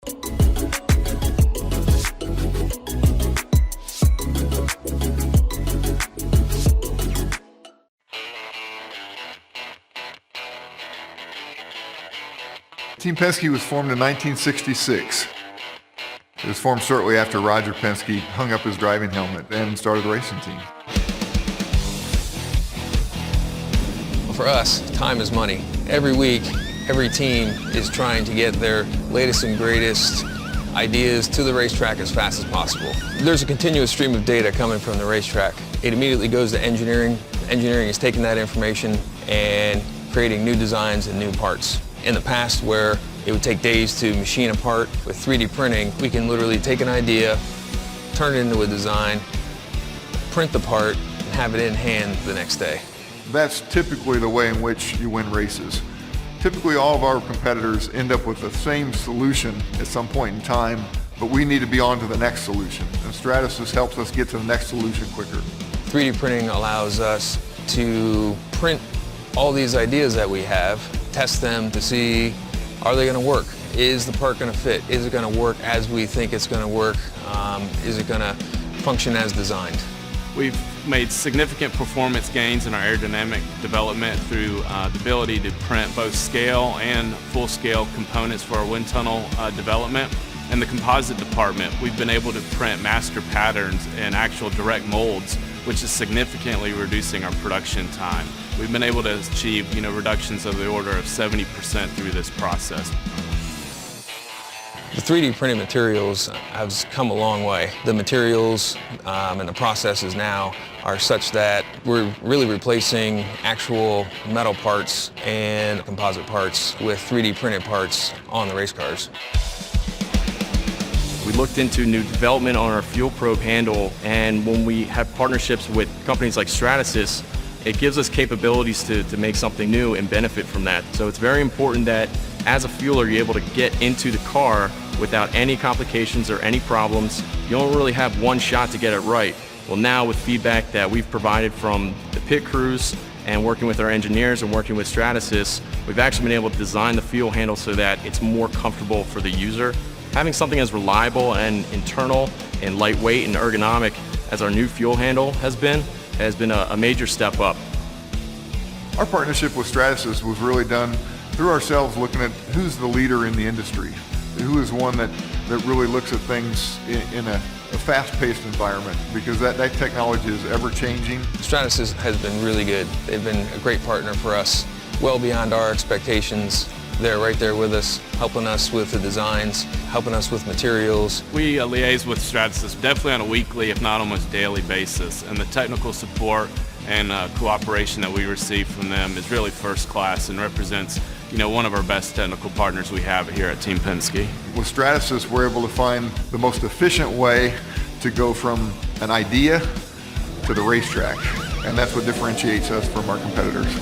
Team Penske was formed in 1966. It was formed shortly after Roger Penske hung up his driving helmet and started the racing team. For us, time is money. Every week, every team is trying to get their latest and greatest ideas to the racetrack as fast as possible. There's a continuous stream of data coming from the racetrack. It immediately goes to engineering. Engineering is taking that information and creating new designs and new parts. In the past, where it would take days to machine a part, with 3D printing, we can literally take an idea, turn it into a design, print the part, and have it in hand the next day. That's typically the way in which you win races. Typically all of our competitors end up with the same solution at some point in time, but we need to be on to the next solution. And Stratasys helps us get to the next solution quicker. 3D printing allows us to print all these ideas that we have, test them to see, are they going to work? Is the part going to fit? Is it going to work as we think it's going to work? Is it going to function as designed? We've made significant performance gains in our aerodynamic development through the ability to print both scale and full-scale components for our wind tunnel development. In the composite department, we've been able to print master patterns and actual direct molds, which is significantly reducing our production time. We've been able to achieve, reductions of the order of 70% through this process. The 3D printed materials have come a long way. The materials and the processes now are such that we're really replacing actual metal parts and composite parts with 3D printed parts on the race cars. We looked into new development on our fuel probe handle, and when we have partnerships with companies like Stratasys, it gives us capabilities to make something new and benefit from that. So it's very important that as a fueler, you're able to get into the car without any complications or any problems. You don't really have one shot to get it right. Well, now with feedback that we've provided from the pit crews and working with our engineers and working with Stratasys, we've actually been able to design the fuel handle so that it's more comfortable for the user. Having something as reliable and internal and lightweight and ergonomic as our new fuel handle has been a major step up. Our partnership with Stratasys was really done through ourselves looking at who's the leader in the industry, who is one that really looks at things in a fast-paced environment, because that technology is ever-changing. Stratasys has been really good. They've been a great partner for us, well beyond our expectations. They're right there with us, helping us with the designs, helping us with materials. We liaise with Stratasys definitely on a weekly, if not almost daily basis, and the technical support and cooperation that we receive from them is really first class and represents one of our best technical partners we have here at Team Penske. With Stratasys, we're able to find the most efficient way to go from an idea to the racetrack, and that's what differentiates us from our competitors.